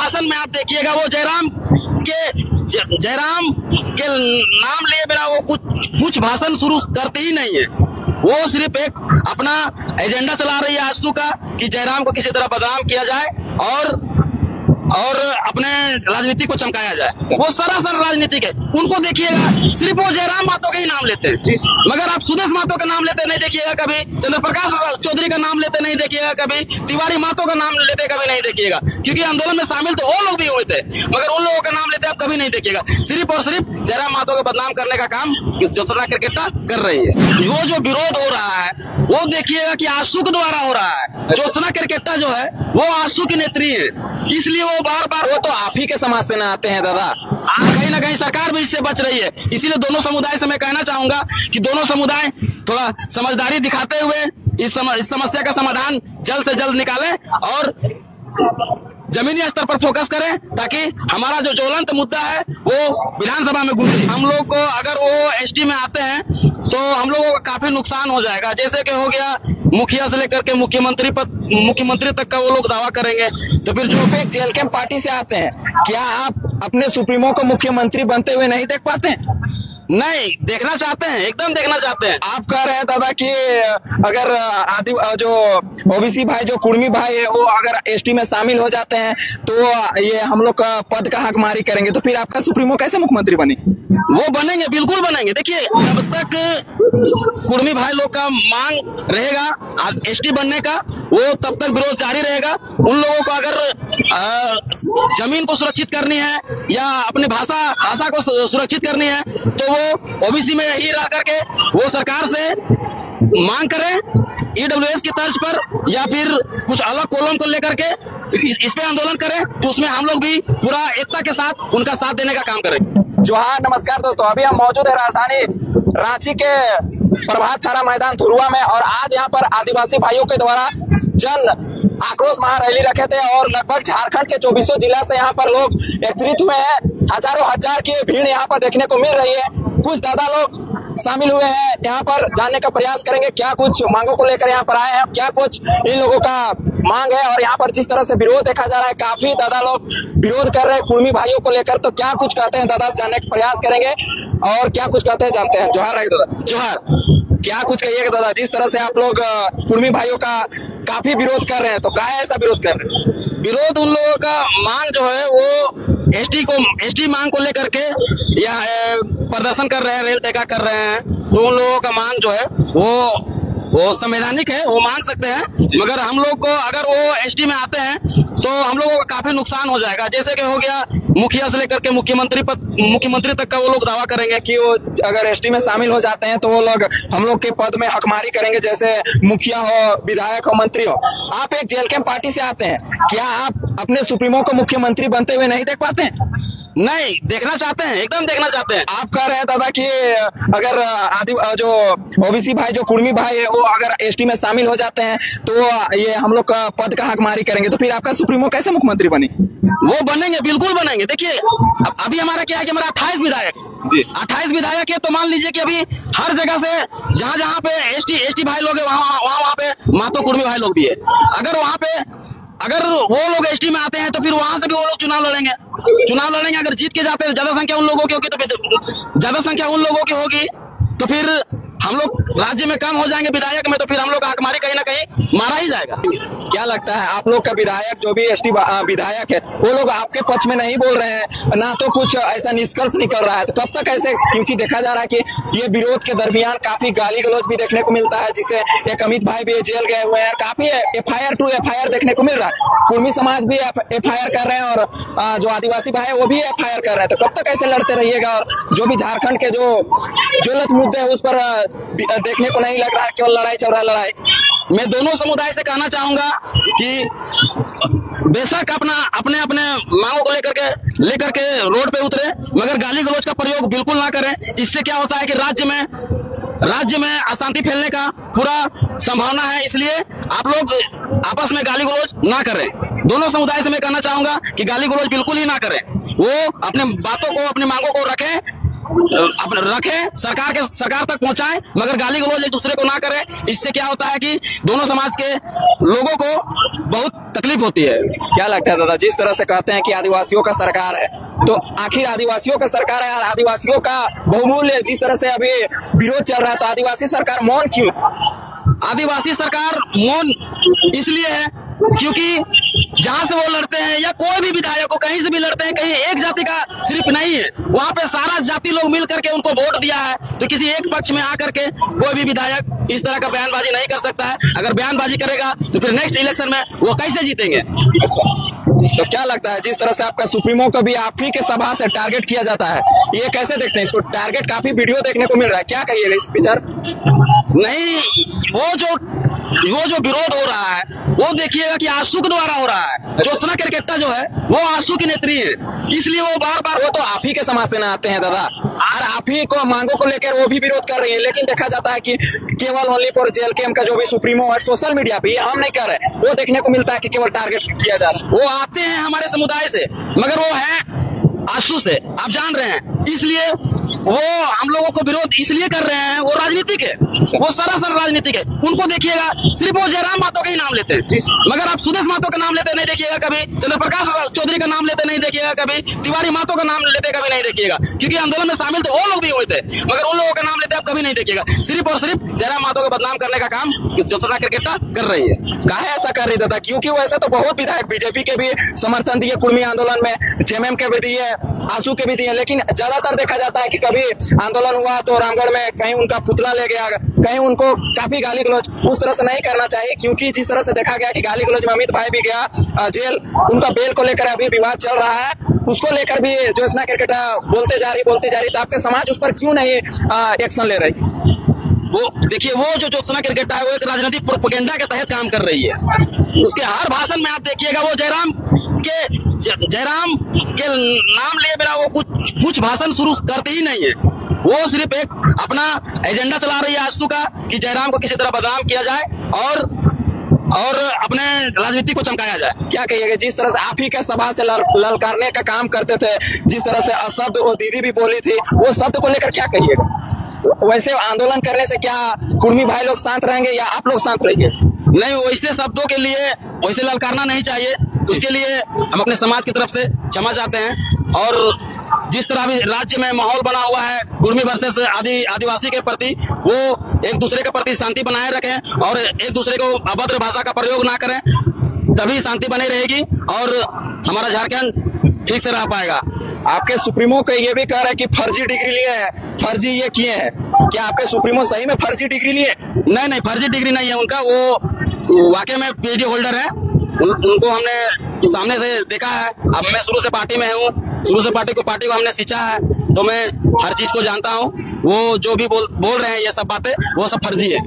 भाषण में आप देखिएगा वो जयराम के नाम लिए बिना वो कुछ भाषण शुरू करते ही नहीं है। वो सिर्फ एक अपना एजेंडा चला रही है आजसू का कि जयराम को किसी तरह बदनाम किया जाए और अपने राजनीति को चमकाया जाए। वो सरासर राजनीतिक है। उनको देखिएगा सिर्फ वो जयराम महतो का ही नाम लेते हैं, मगर आप सुदेश महतो का नाम लेते नहीं देखिएगा कभी, चंद्र प्रकाश चौधरी का नाम लेते नहीं देखिएगा कभी, तिवारी महतो का नाम लेते कभी नहीं देखिएगा, क्योंकि आंदोलन में शामिल तो वो लोग भी हुए थे, मगर उन लोगों का नाम लेते आप कभी नहीं देखिएगा। सिर्फ और सिर्फ जयराम महतो को बदनाम करने का काम ज्योत्सना क्रिकेटा कर रही है। वो जो विरोध हो रहा है वो देखिएगा कि आजसू के द्वारा हो रहा है। ज्योत्सना क्रिकेटा जो है वो आजसू की नेत्री है, इसलिए वो बार बार, वो तो आप ही के समाज से ना आते हैं दादा, कहीं ना कहीं सरकार भी इससे बच रही है। इसीलिए दोनों समुदाय से मैं कहना चाहूंगा कि दोनों समुदाय थोड़ा समझदारी दिखाते हुए इस समस्या का समाधान जल्द से जल्द निकालें और जमीनी स्तर पर फोकस करें, ताकि हमारा जो ज्वलंत मुद्दा है वो विधानसभा में गूंजे। हम लोग को अगर वो एसटी में आते हैं तो हम लोगों को काफी नुकसान हो जाएगा, जैसे कि हो गया मुखिया से लेकर के मुख्यमंत्री तक का वो लोग दावा करेंगे। तो फिर जो एक जेल कैंप पार्टी से आते हैं, क्या आप अपने सुप्रीमो को मुख्यमंत्री बनते हुए नहीं देख पाते हैं? नहीं, देखना चाहते हैं, एकदम देखना चाहते हैं। आप कह रहे हैं दादा कि अगर जो ओबीसी भाई, जो कुर्मी भाई है, वो अगर एसटी में शामिल हो जाते हैं तो ये हम लोग का पद का हकमारी करेंगे, तो फिर आपका सुप्रीमो कैसे मुख्यमंत्री बने? वो बनेंगे, बिल्कुल बनेंगे। देखिए, जब तक कुर्मी भाई लोग का मांग रहेगा एसटी बनने का, वो तब तक विरोध जारी रहेगा। उन लोगों को अगर जमीन को सुरक्षित करनी है या अपनी भाषा को सुरक्षित करनी है, तो वो ओबीसी में ही रह करके वो सरकार से मांग करें ईडब्ल्यूएस की तर्ज पर, या फिर कुछ अलग कॉलम को लेकर के इस पे आंदोलन करें, तो उसमें हम लोग भी पूरा एकता के साथ उनका साथ देने का काम करेंगे। जोहार, नमस्कार दोस्तों, अभी हम मौजूद है राजधानी रांची के प्रभात थारा मैदान धुरुआ में, और आज यहाँ पर आदिवासी भाइयों के द्वारा जन आक्रोश महारैली रखे थे और लगभग झारखंड के 24 जिला से यहाँ पर लोग एकत्रित हुए हैं। हजारों हजार की भीड़ यहाँ पर देखने को मिल रही है। कुछ दादा लोग शामिल हुए हैं, यहाँ पर जानने का प्रयास करेंगे क्या कुछ मांगों को लेकर यहाँ पर आए हैं, क्या कुछ इन लोगों का मांग है, और यहाँ पर जिस तरह से विरोध देखा जा रहा है, काफी दादा लोग विरोध कर रहे हैं कुर्मी भाइयों को लेकर, तो क्या कुछ कहते हैं दादा से जानने का प्रयास करेंगे और क्या कुछ कहते हैं जानते हैं। जोहार दादा। जोहार, क्या कुछ कहिएगा दादा, जिस तरह से आप लोग कुर्मी भाइयों का काफी विरोध कर रहे हैं, तो क्या ऐसा विरोध कर रहे हैं? विरोध उन लोगों का मांग जो है वो एसटी मांग को लेकर के या प्रदर्शन कर रहे हैं, रेल टेका कर रहे हैं, तो उन लोगों का मांग जो है वो संवैधानिक है, वो मांग सकते हैं, मगर हम लोग को अगर वो एसटी में आते हैं तो हम लोगों को काफी नुकसान हो जाएगा, जैसे कि हो गया मुखिया से लेकर के मुख्यमंत्री तक का वो लोग दावा करेंगे कि वो अगर एसटी में शामिल हो जाते हैं तो वो लोग हम लोग के पद में हकमारी करेंगे, जैसे मुखिया हो, विधायक हो, मंत्री हो। आप एक जेल कैंप पार्टी से आते हैं, क्या आप अपने सुप्रीमो को मुख्यमंत्री बनते हुए नहीं देख पाते हैं? नहीं, देखना चाहते हैं, एकदम देखना चाहते हैं। आप कह रहे हैं दादा कि अगर जो ओबीसी भाई, जो कुर्मी भाई है, वो अगर एसटी में शामिल हो जाते हैं तो ये हम लोग का पद का हकमारी करेंगे, तो फिर आपका सुप्रीमो कैसे मुख्यमंत्री बने? वो बनेंगे, बिल्कुल बनेंगे। देखिए, अभी हमारा क्या है कि हमारा 28 विधायक जी, 28 विधायक है, तो मान लीजिए कि अभी हर जगह से जहाँ पे एसटी भाई लोग है, वहाँ पे महतो कुर्मी भाई लोग भी है। अगर वो लोग एसटी में आते हैं तो फिर वहां से भी वो लोग चुनाव लड़ेंगे। अगर जीत के जाते हैं, ज्यादा संख्या उन लोगों की होगी, तो ज्यादा संख्या उन लोगों की होगी, तो फिर हम लोग राज्य में कम हो जाएंगे विधायक में, तो फिर हम लोग का हकमारी कहीं ना कहीं मारा ही जाएगा। क्या लगता है आप लोग का विधायक, जो भी एसटी विधायक है, वो लोग आपके पक्ष में नहीं बोल रहे हैं, ना तो कुछ ऐसा निष्कर्ष निकल रहा है, तो कब तक ऐसे? क्योंकि देखा जा रहा है कि ये विरोध के दरमियान काफी गाली गलौज भी देखने को मिलता है, जिससे एक अमित भाई भी जेल गए हुए हैं, काफी एफआईआर टू एफआईआर देखने को मिल रहा है। कुर्मी समाज भी एफआईआर कर रहे हैं और जो आदिवासी भाई है वो भी एफआईआर कर रहे हैं, तो कब तक ऐसे लड़ते रहिएगा? और जो भी झारखंड के जो ज्वलंत मुद्दे है उस पर देखने को नहीं लग रहा है, केवल लड़ाई चल रहा है। लड़ाई मैं दोनों समुदाय से कहना चाहूंगा कि बेशक अपने मांगों को लेकर के रोड पे उतरे, मगर गाली गलौज का प्रयोग बिल्कुल ना करें। इससे क्या होता है कि राज्य में अशांति फैलने का पूरा संभावना है, इसलिए आप लोग आपस में गाली गलौज ना करें। दोनों समुदाय से मैं कहना चाहूंगा कि गाली गलौज बिल्कुल ही ना करें, वो अपने बातों को, अपनी मांगों को रखें अपने रखें, सरकार तक पहुंचाएं, मगर गाली गलौज एक दूसरे को ना करें। इससे क्या होता है कि दोनों समाज के लोगों को बहुत तकलीफ होती है। क्या लगता है दादा, जिस तरह से कहते हैं कि आदिवासियों का सरकार है, तो आखिर आदिवासियों का सरकार है, आदिवासियों का बहुमूल्य जिस तरह से अभी विरोध चल रहा है, तो आदिवासी सरकार मौन क्यों? आदिवासी सरकार मौन इसलिए है क्योंकि जहां से वो लड़ते हैं या कोई भी विधायक को कहीं से भी लड़ते हैं, कहीं एक जाति का सिर्फ नहीं है, वहां पे सारा जाति लोग मिल करके उनको वोट दिया है। तो किसी एक पक्ष में आकर के कोई भी विधायक इस तरह का बयानबाजी नहीं कर सकता है। अगर बयानबाजी करेगा तो फिर नेक्स्ट इलेक्शन में वो कैसे जीतेंगे? अच्छा, तो क्या लगता है जिस तरह से आपका सुप्रीमो को भी आप ही के सभा से टारगेट किया जाता है, ये कैसे देखते हैं इसको? टारगेट काफी वीडियो देखने को मिल रहा है, क्या कहिएगा इस विचार? नहीं, वो जो विरोध हो रहा है वो देखिएगा कि आंसू के द्वारा हो रहा है। ज्योत्सना केरकेट्टा जो है वो आंसू की नेत्री है, इसलिए वो बार बार वो तो आप ही के समाज से ना आते हैं दादा, और आप ही को मांगों को लेकर वो भी विरोध कर रही है। लेकिन देखा जाता है कि केवल ओनली फॉर जेल कैम का जो भी सुप्रीमो है सोशल मीडिया पे, हम नहीं कर रहे, वो देखने को मिलता है कि केवल टारगेट किया जा रहा है। वो आते हैं हमारे समुदाय से, मगर वो है आंसू से, आप जान रहे हैं। इसलिए वो हम लोगों को विरोध इसलिए कर रहे हैं, वो राजनीतिक है, वो सरासर राजनीतिक है। उनको देखिएगा सिर्फ वो जयराम महतो का ही नाम लेते हैं, मगर आप सुदेश महतो का नाम लेते नहीं देखिएगा कभी, चंद्रप्रकाश चौधरी का नाम लेते नहीं देखिएगा कभी, तिवारी महतो का नाम लेते कभी नहीं देखिएगा, क्योंकि आंदोलन में शामिल थे वो लोग भी हुए थे, मगर उन लोगों का नाम लेते आप कभी नहीं देखिएगा। सिर्फ और सिर्फ जयराम महतो को बदनाम करने का काम ज्योत्सना केरकेट्टा कर रही है। काहे ऐसा कर रही दादा? क्योंकि वैसे तो बहुत विधायक बीजेपी के भी समर्थन दिए कुर्मी आंदोलन में, जेएमएम के भी दिए, आंसू के भी दिए, लेकिन ज्यादातर देखा जाता है कि कभी आंदोलन हुआ तो रामगढ़ में कहीं उनका पुतला ले गया, कहीं उनको काफी गाली गलौज। उस तरह से नहीं करना चाहिए, क्योंकि जिस तरह से देखा गया कि गाली गलौज में अमित भाई भी गया जेल, उनका बेल को लेकर अभी विवाद चल रहा है, उसको लेकर भी ज्योत्सना केरकेट्टा बोलते जा रही, तो आपके समाज उस पर क्यों नहीं एक्शन ले रही? वो देखिए, वो जो ज्योत्सना केरकेट्टा है वो एक राजनीतिक प्रोपेगेंडा के तहत काम कर रही है। उसके हर भाषण में आप देखिएगा वो जयराम के नाम लिए बिना वो कुछ भाषण शुरू करते ही नहीं है। वो सिर्फ एक अपना एजेंडा चला रही है आजसू का कि जयराम को किसी तरह बदनाम किया जाए और अपने राजनीति को चमकाया जाए। क्या कहिएगा जिस तरह से आप ही के सभा से ललकारने का काम करते थे, जिस तरह से अशब्द वो दीदी भी बोली थी, वो शब्द को लेकर क्या कहिएगा? वैसे आंदोलन करने से क्या कुर्मी भाई लोग शांत रहेंगे या आप लोग शांत रहेंगे? नहीं, वैसे शब्दों के लिए वैसे ललकारना नहीं चाहिए। उसके लिए हम अपने समाज की तरफ से क्षमा चाहते हैं। और जिस तरह भी राज्य में माहौल बना हुआ है कुर्मी वर्सेस आदिवासी के प्रति, वो एक दूसरे के प्रति शांति बनाए रखें और एक दूसरे को अभद्र भाषा का प्रयोग ना करें, तभी शांति बनी रहेगी और हमारा झारखंड ठीक से रह पाएगा। आपके सुप्रीमो को ये भी कह रहा है कि फर्जी डिग्री लिए हैं, फर्जी ये किए हैं, क्या आपके सुप्रीमो सही में फर्जी डिग्री लिए? नहीं, फर्जी डिग्री नहीं है उनका, वो वाकई में पीएचडी होल्डर है। उनको हमने सामने से देखा है। अब मैं शुरू से पार्टी में हूँ, शुरू से पार्टी को हमने सींचा है, तो मैं हर चीज को जानता हूँ। वो जो भी बोल रहे हैं ये सब बातें, वो सब फर्जी है।